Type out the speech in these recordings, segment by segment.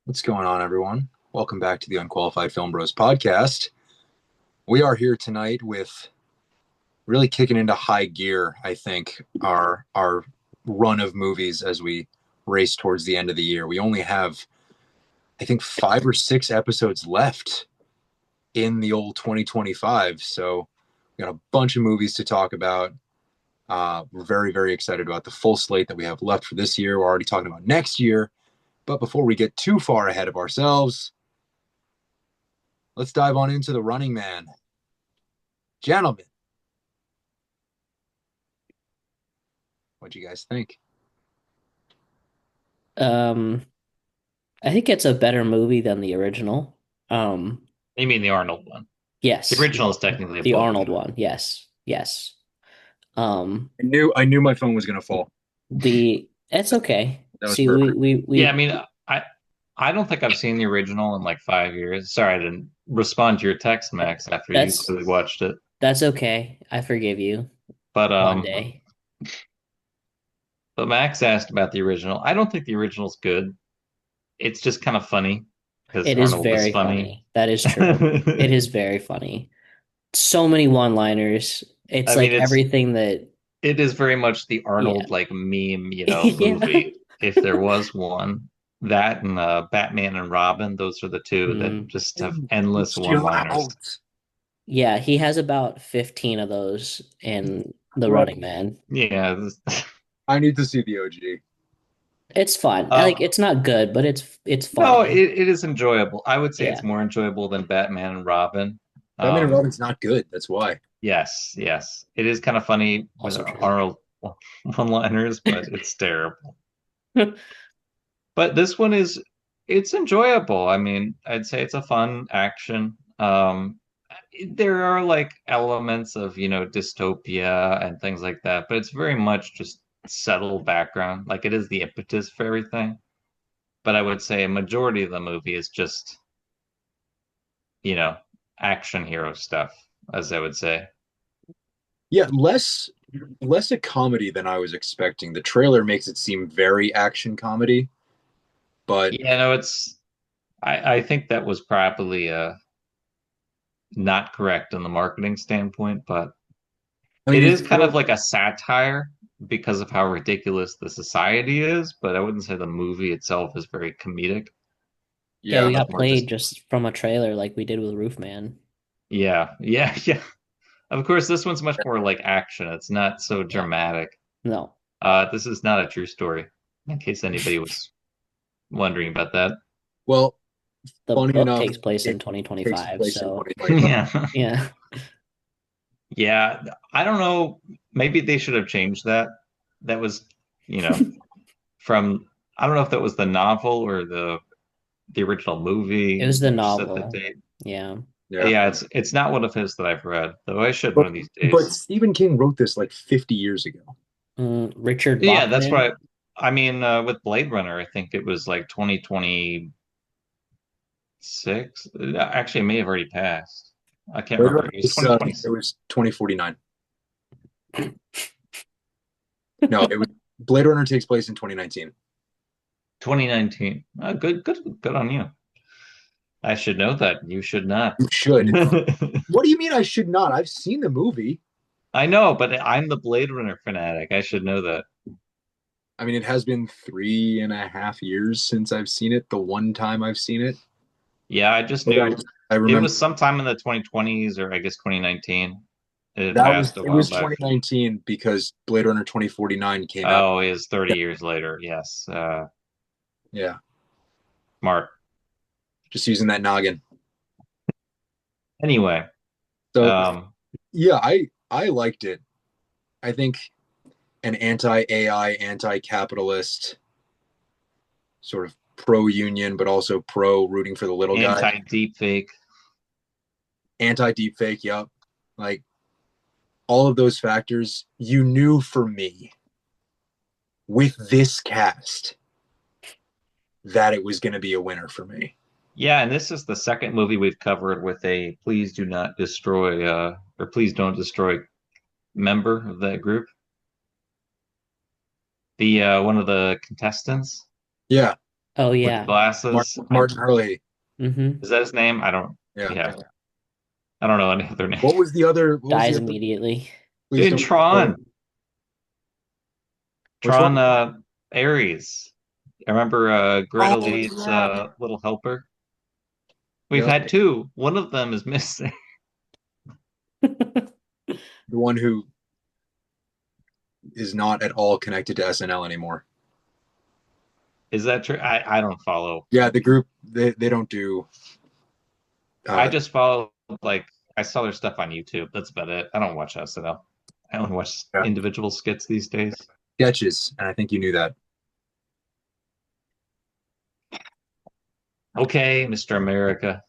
What's going on, everyone? Welcome back to the Unqualified Film Bros podcast. We are here tonight with really kicking into high gear, I think, our run of movies as we race towards the end of the year. We only have, I think, 5 or 6 episodes left in the old 2025. So we got a bunch of movies to talk about. We're very, very excited about the full slate that we have left for this year. We're already talking about next year. But before we get too far ahead of ourselves, let's dive on into The Running Man. Gentlemen, what do you guys think? Um, I think it's a better movie than the original. Um, You mean the Arnold one? The yes, original is technically a the book. Arnold one. Yes, yes. Um, I knew my phone was gonna fall. it's okay. That was See, we perfect. we Yeah, I we mean, I don't think I've seen the original in like 5 years. Sorry, I didn't respond to your text, Max, after you that's clearly watched it. that's okay. I forgive you But one um, day. but Max asked about the original. I don't think the original's good. It's just kind of funny because It is Arnold is very funny. funny. That is true. It I is very funny. So many one-liners. It's mean, like everything that, it is very much the yeah. Arnold like meme, Yeah. movie. If there was one, that and Batman and Robin, those are the two that Mm. just have endless Chill one-liners. out. Yeah, he has about 15 of those in The Bro, Running Man. Yeah. I need to see the OG. It's fun. Like Um, it's not good, but it's no, funny. it is enjoyable. I would say it's Yeah. more enjoyable than Batman and Robin. Batman and Um, Robin's not good. That's why. yes, yes. It is kind of funny with Also true. Arnold one-liners, but it's terrible. But this one it's enjoyable. I mean, I'd say it's a fun action. There are like elements of, dystopia and things like that, but it's very much just settled background. Like it is the impetus for everything. But I would say a majority of the movie is just, you know, action hero stuff, as I would say. Yeah, less a comedy than I was expecting. The trailer makes it seem very action comedy, but Yeah, no, I think that was probably not correct in the marketing standpoint, but I mean, it it is kind of feels, like a satire because of how ridiculous the society is, but I wouldn't say the movie itself is very comedic. Yeah, yeah, we much got more just played just from a trailer like we did with Roofman. Yeah, yeah, yeah. Of course, this one's much more like action. It's not so Yeah. dramatic. No. This is not a true story, in case anybody was wondering about that. well, The funny book enough, takes place it in takes 2025, place in so 2025. Yeah. yeah. Yeah, I don't know. Maybe they should have changed that. That was, you know, from I don't know if that was the novel or the original It movie, was the which set the novel. date. Yeah. Yeah. Yeah, it's not one of his that I've read, though I should one But of these but days. Stephen King wrote this like 50 years ago. Richard Yeah, that's Bachman. why I mean with Blade Runner, I think it was like 2026. Actually, it may have already passed. I can't Blade remember. Runner It was it 2026. was 2049. No, it was Blade Runner takes place in 2019. 2019. Good on you. I should know that. You should not. You should. What do you mean I should not? I've seen the movie. I know, but I'm the Blade Runner fanatic. I should know that. I mean, it has been 3.5 years since I've seen it. The one time I've seen it. Yeah, I just But knew I it remember was sometime in the 2020s or I guess 2019. It had that was passed a it while was back. 2019 because Blade Runner 2049 came out. Oh, it is 30 years later. Yes. Yeah, Smart. just using that noggin. Anyway, So um, yeah, I liked it. I think an anti-AI, anti-capitalist, sort of pro-union, but also pro rooting for the little guy. anti-deepfake. Anti-deepfake, yep. Like all of those factors, you knew for me with this cast that it was going to be a winner for me. Yeah, and this is the second movie we've covered with a please do not destroy or please don't destroy member of that group. The one of the contestants. Yeah. Oh with the yeah. glasses. Martin Hurley. Mm-hmm. Is that his name? I don't. Yeah. Yeah, I don't know any other What names. was the other? What was the Dies other? immediately. Please In don't spoil it. Tron, Which Tron, one? Ares. I remember Greta Oh Lee's yeah. little helper. We've Yep. had two. One of them is missing. The one who is not at all connected to SNL anymore. Is that true? I don't follow. Yeah, the group they don't do. I Uh, just follow like I saw their stuff on YouTube. That's about it. I don't watch SNL. I only watch yeah, individual skits these days. sketches, and I think you knew that. Okay, Mr. America,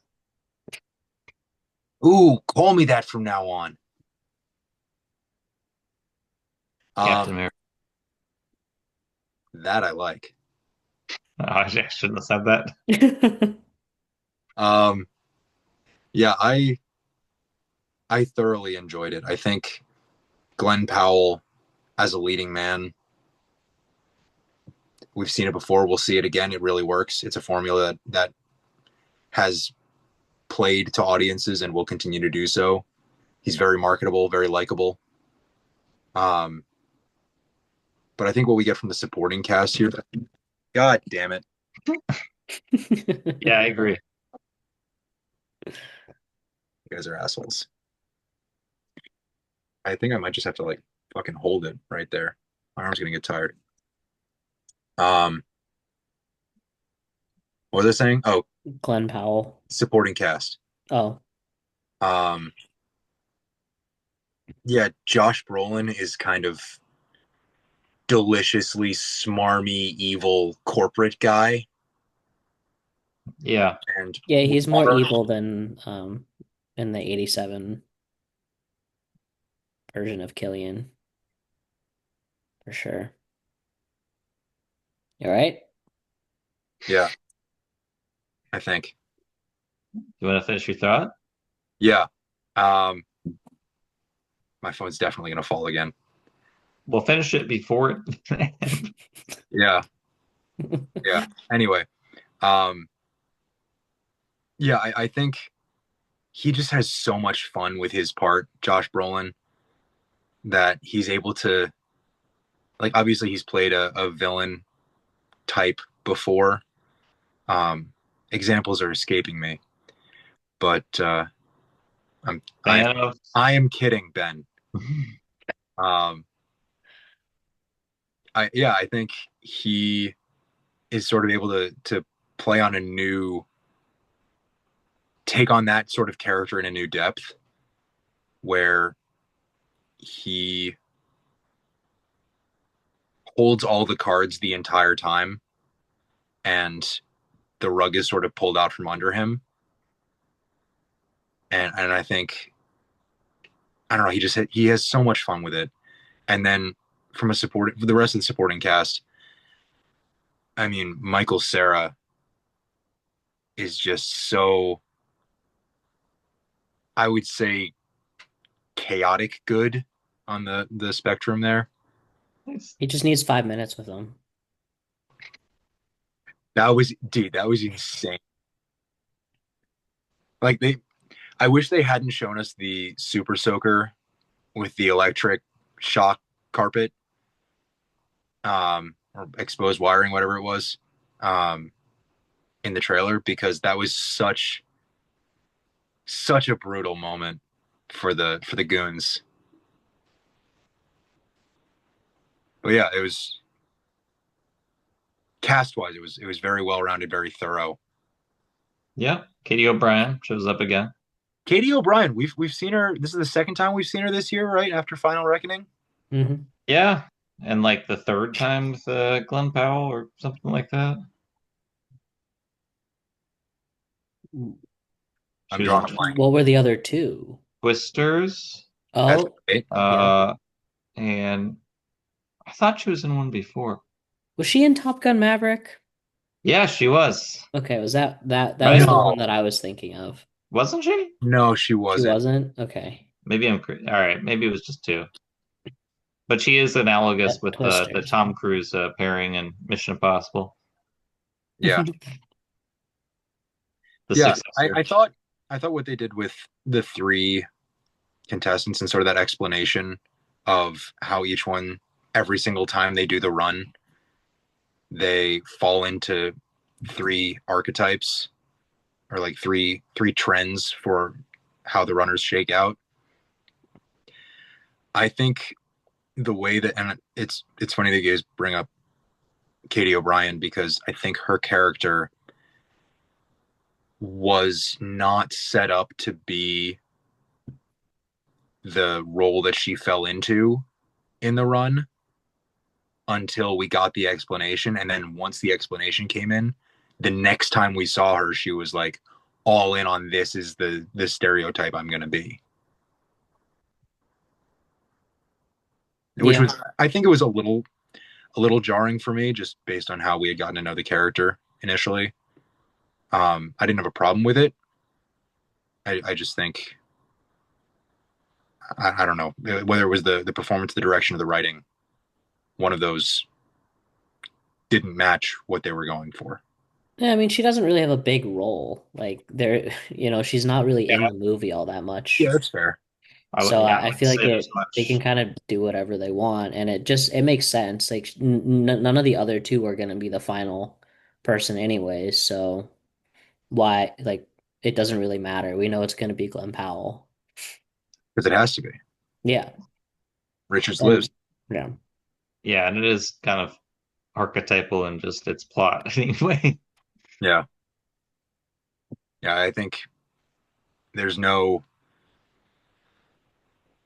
Ooh, call me that from now on. Captain Um, America. that I like. Oh, I shouldn't have said that. Um, yeah, I thoroughly enjoyed it. I think Glenn Powell as a leading man, we've seen it before. We'll see it again. It really works. It's a formula that has played to audiences and will continue to do so. He's very marketable, very likable. Um, but I think what we get from the supporting cast here, God damn it, Yeah, I agree. you guys are assholes. I think I might just have to like fucking hold it right there. My arm's gonna get tired. Um, what was I saying? Oh, Glenn Powell. supporting cast. Oh, Um, yeah, Josh Brolin is kind of deliciously smarmy, evil corporate guy, Yeah. and yeah, he's more Lamar, evil than in the 87 version of Killian, for sure. You all right? yeah, I think, You want to finish your thought? yeah. Um, my phone's definitely gonna fall again. We'll finish it before it. Yeah, yeah. Anyway, um, yeah, I think he just has so much fun with his part, Josh Brolin, that he's able to like. Obviously, he's played a villain type before. Um, examples are escaping me, but I'm I Fan I am kidding, Ben. of. Um, I think he is sort of able to play on a new take on that sort of character in a new depth where he holds all the cards the entire time and the rug is sort of pulled out from under him. And I think I don't know, he has so much fun with it. And then from a support the rest of the supporting cast, I mean, Michael Cera is just so, I would say, chaotic good on the spectrum there. He just needs 5 minutes with them. That was, dude, that was insane. Like I wish they hadn't shown us the Super Soaker with the electric shock carpet, or exposed wiring, whatever it was, um, in the trailer, because that was such a brutal moment for the goons. But yeah, it was cast wise, it was very well rounded, very thorough. Yeah. Katie O'Brien shows up again. Katie O'Brien, we've seen her. This is the second time we've seen her this year, right after Final Reckoning. Hmm. Yeah. And like the third time with Glenn Powell or something like that. She I'm was in drawing a blank. What were the other two? Twisters. That's Oh, right. yeah. Uh, and I thought she was in one before. Was she in Top Gun Maverick? Yeah, she was. Okay, was that was Right? the one No, that I was thinking of. Wasn't she? no, she She wasn't. wasn't? Okay. Maybe all right. Maybe it was just two. But she is analogous with the Twisters. Tom Cruise pairing in Mission Impossible. Yeah. the Yeah. successor. I thought what they did with the three contestants and sort of that explanation of how each one, every single time they do the run, they fall into three archetypes or like three trends for how the runners shake out. I think the way that, and it's funny that you guys bring up Katie O'Brien, because I think her character was not set up to be the role that she fell into in the run until we got the explanation. And then once the explanation came in, the next time we saw her, she was like all in on this is the stereotype I'm going to be. Which Yeah. was, I think it was a little jarring for me just based on how we had gotten to know the character initially. I didn't have a problem with it. I just think I don't know whether it was the performance, the direction of the writing. One of those didn't match what they were going for. Yeah, I mean, she doesn't really have a big role. Like there, she's not really in Yeah, the movie all that Yeah, much. that's fair. So yeah, I I wouldn't feel like say there's they can much. kind of do whatever they want, and it makes sense. Like n none of the other two are going to be the final person anyways, so why like it doesn't really matter. We know it's going to be Glenn Powell. Because it has to be. Yeah, Richards lives. and yeah, Yeah, and it is kind of archetypal in just its plot anyway. Yeah. Yeah, I think there's no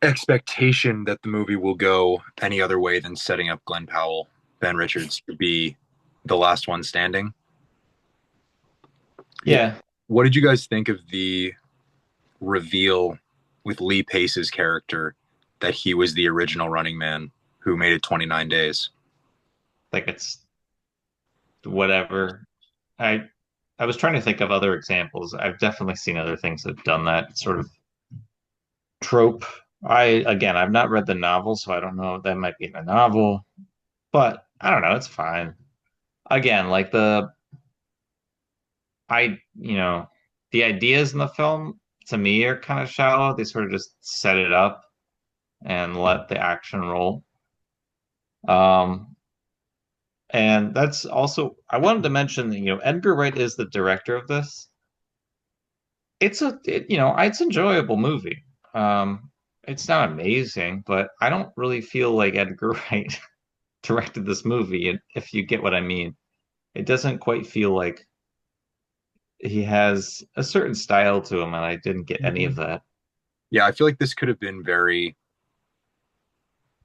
expectation that the movie will go any other way than setting up Glenn Powell, Ben Richards to be the last one standing. Yeah, What did you guys think of the reveal with Lee Pace's character that he was the original Running Man who made it 29 days? like it's whatever. I I was trying to think of other examples. I've definitely seen other things that have done that sort of trope. I've not read the novel, so I don't know. That might be in the novel, but I don't know. It's fine. Again, like you know, the ideas in the film to me are kind of shallow. They sort of just set it up and let the action roll. Um, and that's also I wanted to mention that Edgar Wright is the director of this. It's enjoyable movie. It's not amazing, but I don't really feel like Edgar Wright directed this movie, if you get what I mean. It doesn't quite feel like he has a certain style to him, and I didn't get any of that. Yeah, I feel like this could have been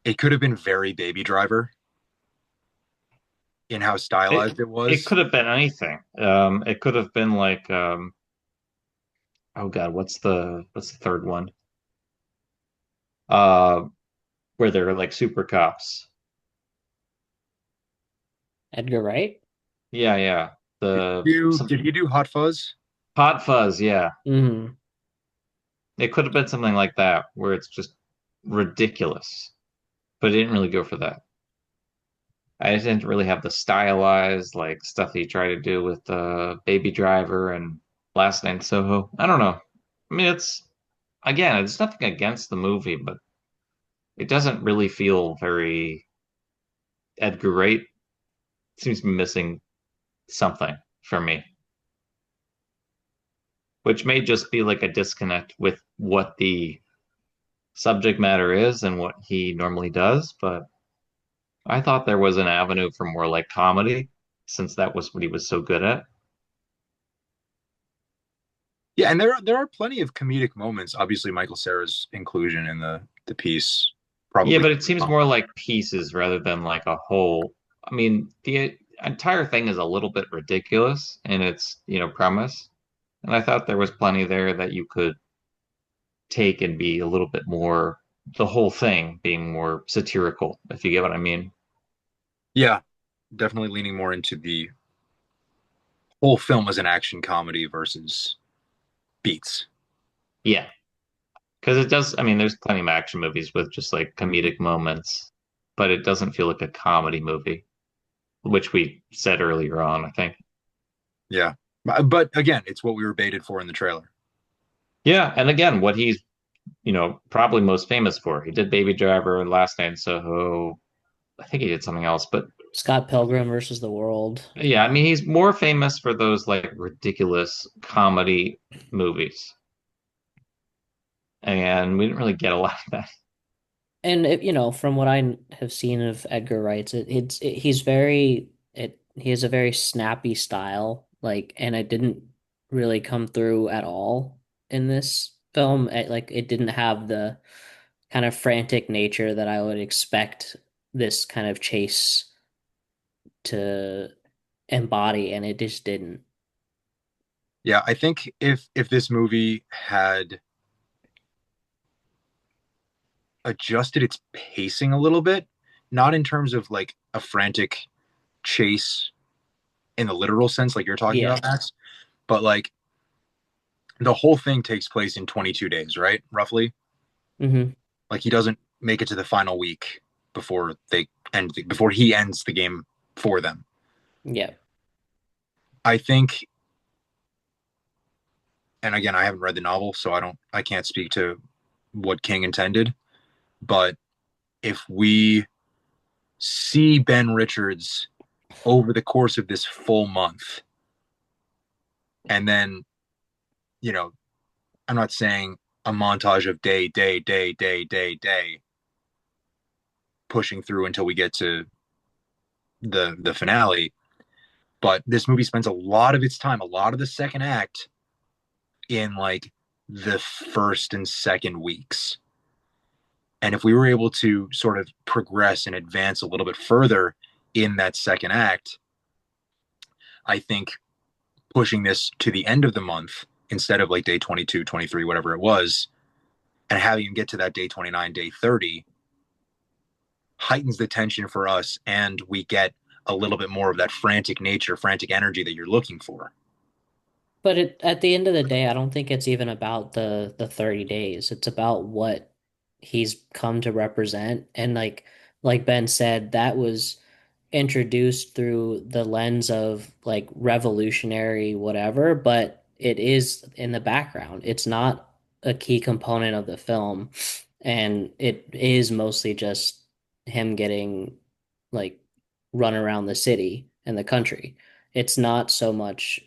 it could have been very Baby Driver in how It stylized it it was. could have been anything. It could have been like oh God, what's the third one? Uh, where they're like super cops. Edgar Wright. Yeah, yeah. The Did something he do Hot Fuzz? Hot Fuzz, yeah. Hmm. It could have been something like that, where it's just ridiculous, but it didn't really go for that. I didn't really have the stylized like stuff he tried to do with Baby Driver and Last Night in Soho. I don't know. I mean, it's nothing against the movie, but it doesn't really feel very Edgar Wright. Seems to be missing something for me, which may just be like a disconnect with what the subject matter is and what he normally does, but I thought there was an avenue for more like comedy, since that was what he was so good at. Yeah, and there are plenty of comedic moments. Obviously, Michael Cera's inclusion in the piece Yeah, probably. but it seems more like pieces rather than like a whole. I mean, the entire thing is a little bit ridiculous in its, premise. And I thought there was plenty there that you could take and be a little bit more, the whole thing being more satirical, if you get what I mean. Yeah, definitely leaning more into the whole film as an action comedy versus beats. Yeah, because it does. I mean, there's plenty of action movies with just like comedic moments, but it doesn't feel like a comedy movie, which we said earlier on, I think. Yeah. But again, it's what we were baited for in the trailer. Yeah, and again, what he's probably most famous for. He did Baby Driver and Last Night in Soho. I think he did something else, but Scott Pilgrim versus the World. yeah, I mean, he's more famous for those like ridiculous comedy movies, and we didn't really get a lot of that. And from what I have seen of Edgar Wright's, he has a very snappy style, like, and it didn't really come through at all in this film. It didn't have the kind of frantic nature that I would expect this kind of chase to embody, and it just didn't. Yeah, I think if this movie had adjusted its pacing a little bit, not in terms of like a frantic chase in the literal sense, like you're talking Yeah. about, Max, but like the whole thing takes place in 22 days, right? Roughly. Hmm. Like he doesn't make it to the final week before he ends the game for them. Yeah. I think, and again, I haven't read the novel, so I can't speak to what King intended. But if we see Ben Richards over the course of this full month, and then, you know, I'm not saying a montage of day, pushing through until we get to the finale. But this movie spends a lot of its time, a lot of the second act in like the first and second weeks. And if we were able to sort of progress and advance a little bit further in that second act, I think pushing this to the end of the month instead of like day 22, 23, whatever it was, and having him get to that day 29, day 30 heightens the tension for us. And we get a little bit more of that frantic nature, frantic energy that you're looking for. But at the end of the day, I don't think it's even about the 30 days. It's about what he's come to represent. And like Ben said, that was introduced through the lens of like revolutionary whatever, but it is in the background. It's not a key component of the film, and it is mostly just him getting like run around the city and the country. It's not so much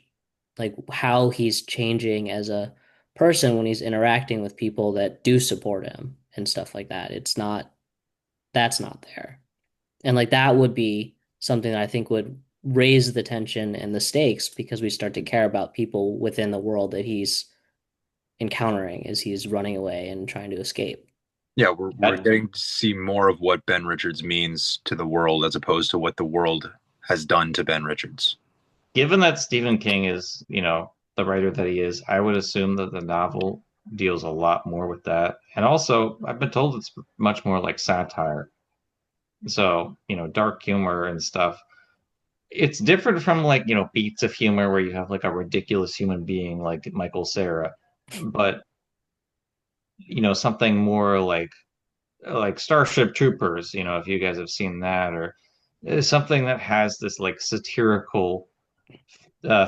like how he's changing as a person when he's interacting with people that do support him and stuff like that. That's not there. And like that would be something that I think would raise the tension and the stakes because we start to care about people within the world that he's encountering as he's running away and trying to escape. Yeah, we're That, getting to see more of what Ben Richards means to the world as opposed to what the world has done to Ben Richards. given that Stephen King is, the writer that he is, I would assume that the novel deals a lot more with that. And also, I've been told it's much more like satire. So, dark humor and stuff. It's different from like, beats of humor where you have like a ridiculous human being like Michael Cera, but something more like Starship Troopers, if you guys have seen that, or something that has this like satirical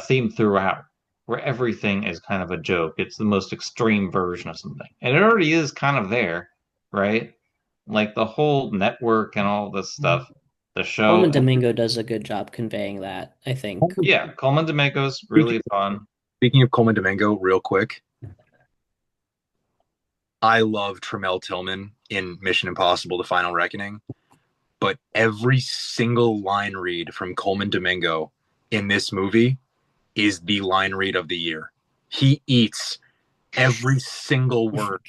theme throughout, where everything is kind of a joke. It's the most extreme version of something, and it already is kind of there, right? Like the whole network and all this stuff, the show. Coleman Domingo does a good job conveying that, I think. Yeah, Coleman Domingo's Speaking really fun. speaking of Coleman Domingo, real quick, I love Tremel Tillman in Mission Impossible: The Final Reckoning, but every single line read from Coleman Domingo in this movie is the line read of the year. He eats every single word.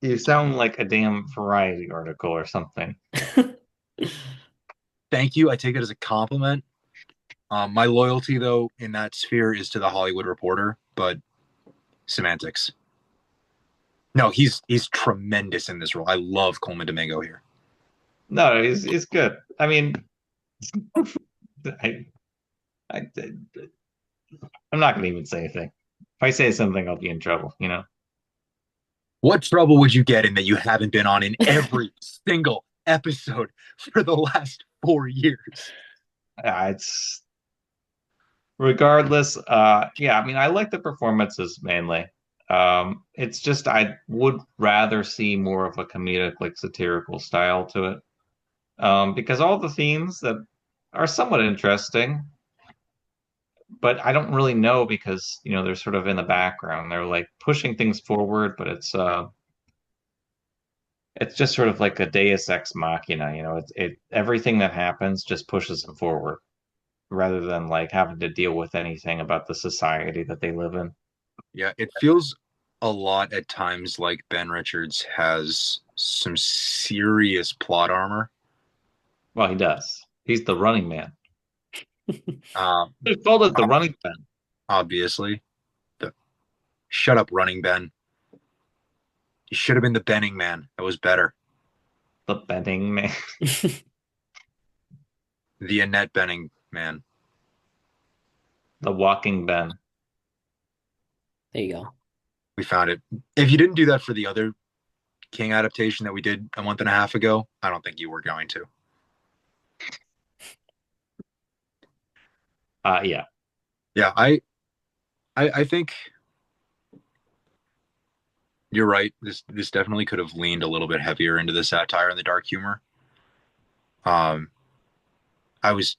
You sound like a damn variety article or something. Thank you. I take it as a compliment. My loyalty, though, in that sphere is to the Hollywood Reporter, but semantics. No, he's tremendous in this role. I love Coleman Domingo here. No, he's good. I mean, I, I I'm not going to even say anything. If I say something, I'll be in trouble. What trouble would you get in that you haven't been on in every single episode for the last 4 years? It's Regardless, yeah, I mean, I like the performances mainly. It's just I would rather see more of a comedic, like satirical style to it. Because all the themes that are somewhat interesting, but I don't really know because, they're sort of in the background. They're like pushing things forward, but it's just sort of like a deus ex machina, it everything that happens just pushes them forward rather than like having to deal with anything about the society that they live in. Yeah, it feels a lot at times like Ben Richards has some serious plot armor. Well, he does. He's the running man. Um, They called it the running man. obviously, the shut up, running Ben. He should have been the Benning man. That was better. The bending man. The Annette Benning man. The walking Ben. There you go. We found it. If you didn't do that for the other King adaptation that we did a month and a half ago, I don't think you were going to. Yeah. Yeah, I think you're right. This definitely could have leaned a little bit heavier into the satire and the dark humor. Um, I was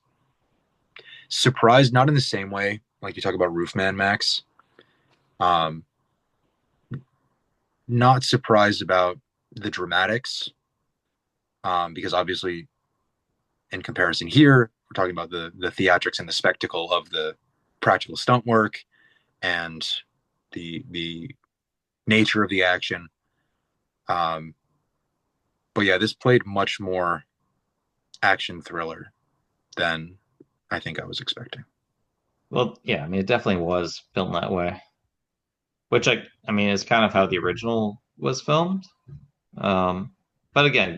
surprised, not in the same way like you talk about Roofman Max. Um, not surprised about the dramatics, because obviously, in comparison here, we're talking about the theatrics and the spectacle of the practical stunt work and the nature of the action. Um, but yeah, this played much more action thriller than I think I was expecting. Well, yeah, I mean, it definitely was filmed that way, which I mean, is kind of how the original was filmed. Um, but again,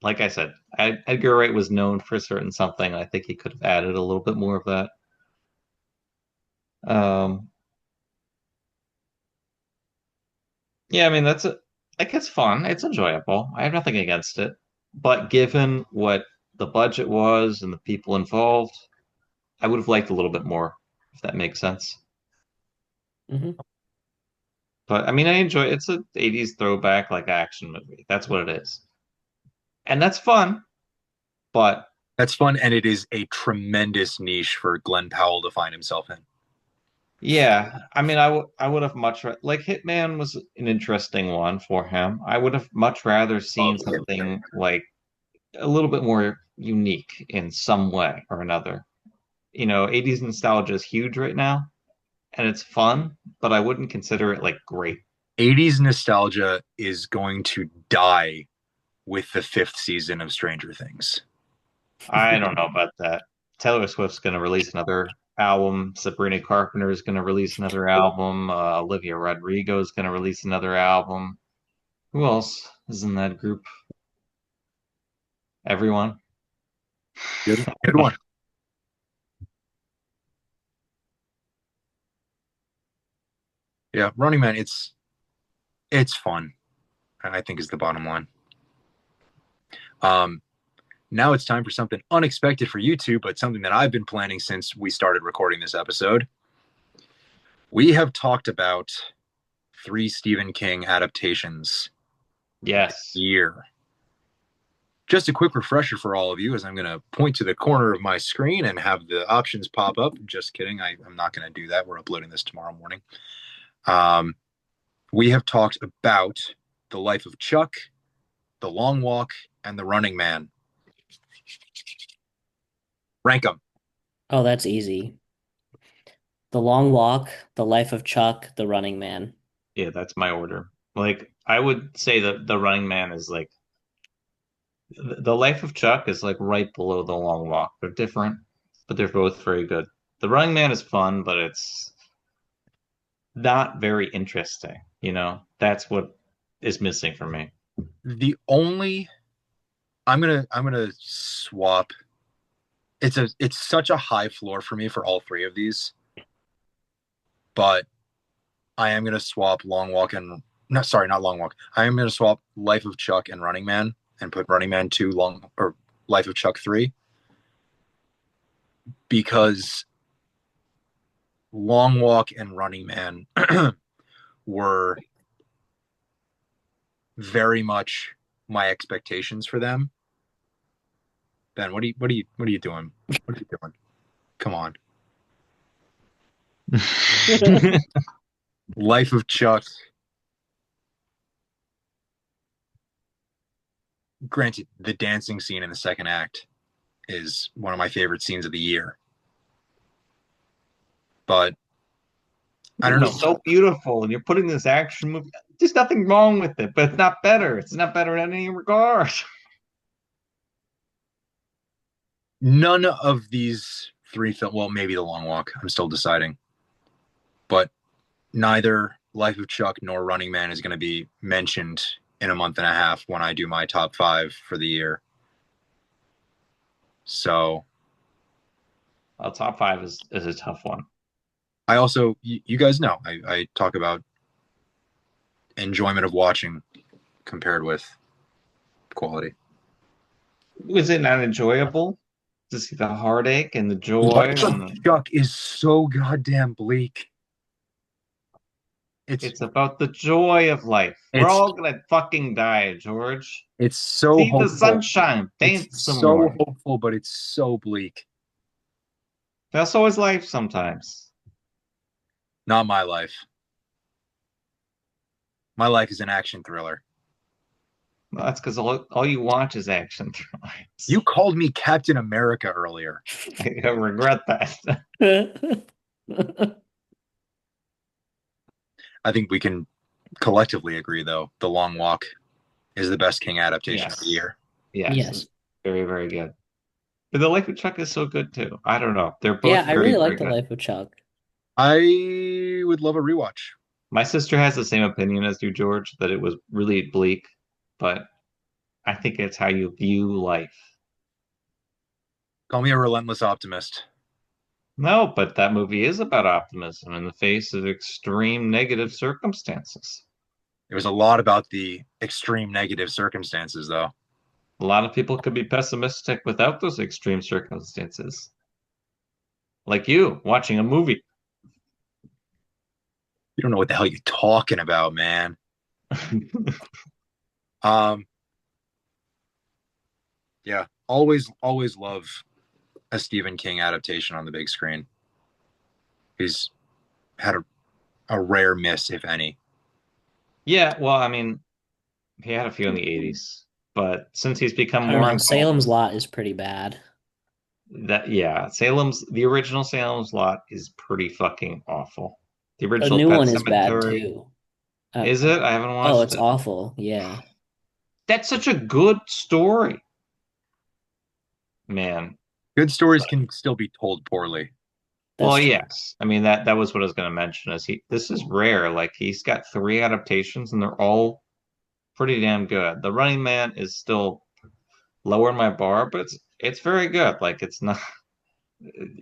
like I said, Edgar Wright was known for a certain something. I think he could have added a little bit more of that. Um, yeah, I mean, like it's fun. It's enjoyable. I have nothing against it. But given what the budget was and the people involved, I would have liked a little bit more, if that makes sense. Hmm. But I mean, I enjoy it's a 80s throwback like action movie. That's what it is. And that's fun, but That's fun, and it is a tremendous niche for Glenn Powell to find himself in. yeah, I mean, I would have like Hitman was an interesting one for him. I would have much rather seen something like a little bit more unique in some way or another. 80s nostalgia is huge right now, and it's fun, but I wouldn't consider it like great. 80s nostalgia is going to die with the fifth season of Stranger Things. I don't know about that. Taylor Swift's going to release another album. Sabrina Carpenter is going to release another album. Olivia Rodrigo is going to release another album. Who else is in that group? Everyone. Good one. Yeah, Running Man, it's fun, I think is the bottom line. Um, now it's time for something unexpected for you two, but something that I've been planning since we started recording this episode. We have talked about 3 Stephen King adaptations Yes. year. Just a quick refresher for all of you as I'm going to point to the corner of my screen and have the options pop up. Just kidding. I'm not going to do that. We're uploading this tomorrow morning. We have talked about The Life of Chuck, The Long Walk, and The Running Man. Rank them. Oh, that's easy. The Long Walk, The Life of Chuck, The Running Man. Yeah, that's my order. Like, I would say that The Running Man is like The Life of Chuck is like right below The Long Walk. They're different, but they're both very good. The Running Man is fun, but it's not very interesting. That's what is missing for me. The only I'm gonna swap. It's such a high floor for me for all 3 of these, but I am gonna swap Long Walk and no, sorry, not Long Walk. I am gonna swap Life of Chuck and Running Man and put Running Man 2 long or Life of Chuck 3 because Long Walk and Running Man were very much my expectations for them. Ben, what are you doing? What are you doing? Come on. Life of Chuck. Granted, the dancing scene in the second act is one of my favorite scenes of the year. But I It don't know. was so beautiful, and you're putting this action movie. There's nothing wrong with it, but it's not better. It's not better in any regard. None of these three films, well, maybe The Long Walk, I'm still deciding, but neither Life of Chuck nor Running Man is going to be mentioned in a month and a half when I do my top five for the year. So Well, top five is a tough one. I also, you guys know, I talk about enjoyment of watching compared with quality. Was it not enjoyable to see the heartache and the joy? Life of Chuck is so goddamn bleak. It's about the joy of life. We're It's all gonna fucking die, George. it's so See the hopeful. sunshine, dance It's some so more. hopeful, but it's so bleak. That's always life sometimes. Not my life. My life is an action thriller. Well, that's because all you watch is action thrillers. You called me Captain America earlier. I regret that. I think we can collectively agree, though, The Long Walk is the best King adaptation of the Yes. year. Yes. Yes. Very, very good. But the Life of Chuck is so good too. I don't know. They're Yeah, both I very, really very like The good. Life of Chuck. I would love a rewatch. My sister has the same opinion as you, George, that it was really bleak, but I think it's how you view life. Call me a relentless optimist. No, but that movie is about optimism in the face of extreme negative circumstances. It was a lot about the extreme negative circumstances, though. A lot of people could be pessimistic without those extreme circumstances. Like you watching a movie. You don't know what the hell you're talking about, man. Um, yeah, always love a Stephen King adaptation on the big screen. He's had a rare miss, if any. Yeah, well, I mean, he had a few in the 80s, but since he's become I don't more know. Salem's involved, Lot is pretty bad. The original Salem's Lot is pretty fucking awful. The The original new Pet one is bad Cemetery, too. Uh, is it? I haven't oh, watched it's it. awful. Yeah, That's such a good story, man. Good stories But can still be told poorly. that's well, true. yes. I mean that was what I was going to mention. Is he? This is rare. Like he's got three adaptations, and they're all pretty damn good. The Running Man is still lower in my bar, but it's very good. Like it's not.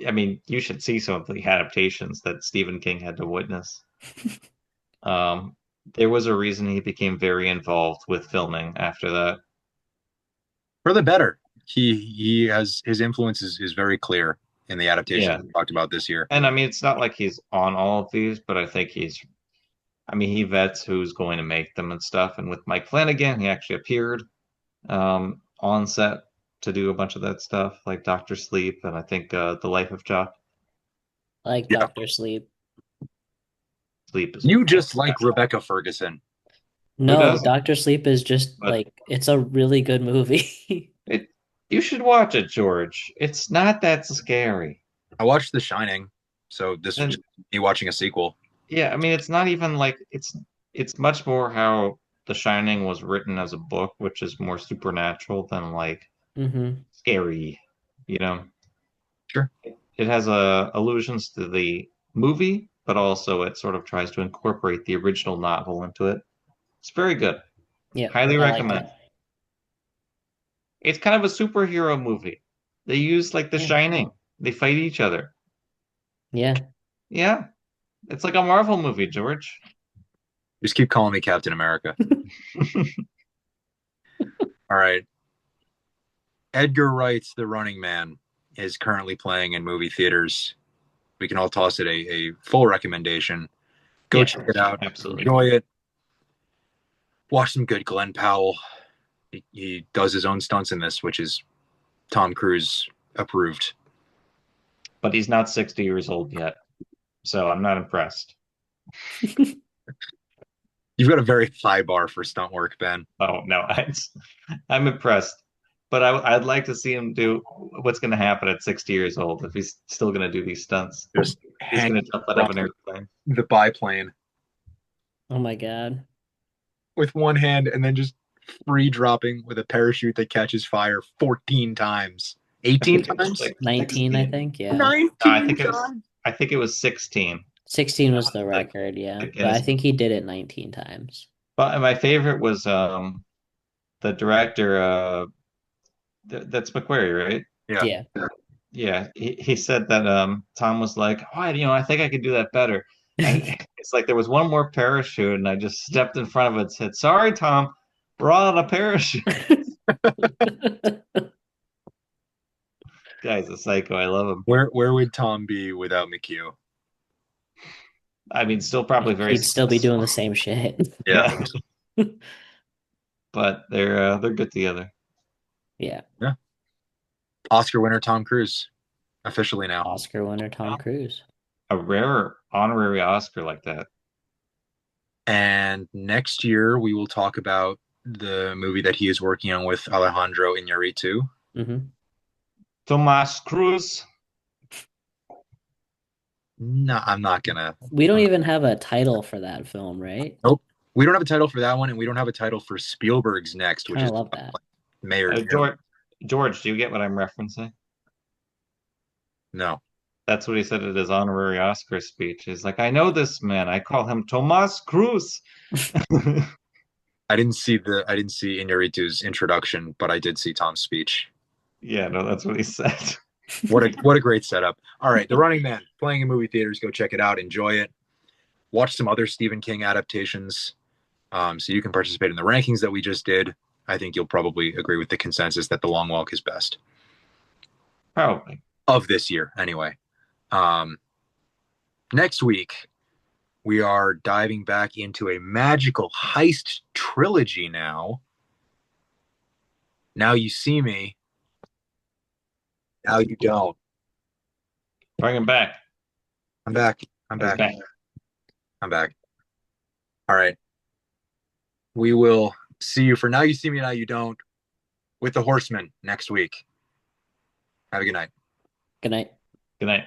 I mean, you should see some of the adaptations that Stephen King had to witness. Um, there was a reason he became very involved with filming after that. For the better. He has his influence is very clear in the adaptations Yeah. we talked about this year. And I mean, it's not like he's on all of these, but I think I mean, he vets who's going to make them and stuff. And with Mike Flanagan, he actually appeared on set to do a bunch of that stuff, like Doctor Sleep and I think The Life of Chuck. I like Yeah. Doctor Sleep. Sleep is You just like fantastic. Rebecca Ferguson. Who No, doesn't? Doctor Sleep is just But like it's a really good movie. it, you should watch it, George. It's not that scary. I watched The Shining, so this was And just me watching a sequel. yeah, I mean, it's not even like it's much more how The Shining was written as a book, which is more supernatural than like hmm scary, you know. Sure. It has allusions to the movie, but also it sort of tries to incorporate the original novel into it. It's very good. Yeah, Highly I liked recommend. it. It's kind of a superhero movie. They use like The Yeah, Shining. They fight each other. yeah. Yeah, it's like a Marvel movie, George. Just keep calling me Captain America. All right. Edgar Wright's The Running Man is currently playing in movie theaters. we can all toss it a full recommendation. Go Yeah, check it out. absolutely. Enjoy it. Watch some good Glenn Powell. He does his own stunts in this, which is Tom Cruise approved. But he's not 60 years old yet, so I'm not impressed. You've got a very high bar for stunt work, Ben. Oh no, I'm impressed. But I'd like to see him do what's going to happen at 60 years old if he's still going to do these stunts. Just He's going hanging to jump out of from an airplane. the biplane Oh my God. with one hand and then just free dropping with a parachute that catches fire 14 times. 18 times? Like 19, I 16. think. Yeah. 19 No, I think times? I think it was 16. 16 was the The, record, yeah. the But I Guinness. think he did it 19 times. But my favorite was the director that's McQuarrie, right? Yeah. Yeah. Yeah, he said that Tom was like, "Oh, I think I could do that better." It's like there was one more parachute, and I just stepped in front of it and said, "Sorry, Tom, we're all on a parachute." Guy's a psycho. I love him. Where would Tom be without McHugh? I mean, still probably very He'd still be doing successful. the same shit. Yeah. Yeah, but they're good together. Yeah. Yeah. Oscar winner Tom Cruise, officially now. Oscar winner Tom Cruise. A rare honorary Oscar like that. And next year we will talk about the movie that he is working on with Alejandro Iñárritu. Mm-hmm. Tomas Cruz. No, I'm not gonna. We don't even have a title for that film, right? Nope. We don't have a title for that one, and we don't have a title for Spielberg's next, which Kind is of love that. Mayor. George, do you get what I'm referencing? No, That's what he said at his honorary Oscar speech. He's like, I know this man. I call him Tomas Cruz. I didn't see Iñárritu's introduction, but I did see Tom's speech. Yeah, no, that's what he said. What a great setup. All right, The Running Man playing in movie theaters. Go check it out. Enjoy it. Watch some other Stephen King adaptations, so you can participate in the rankings that we just did. I think you'll probably agree with the consensus that The Long Walk is best Probably. of this year, anyway. Next week, we are diving back into a magical heist trilogy now. Now You See Me, Now You Don't. Bring him back. I'm back. He's back. I'm back. All right. We will see you for Now You See Me, Now You Don't with the Horsemen next week. Have a good night. Good night. Good night.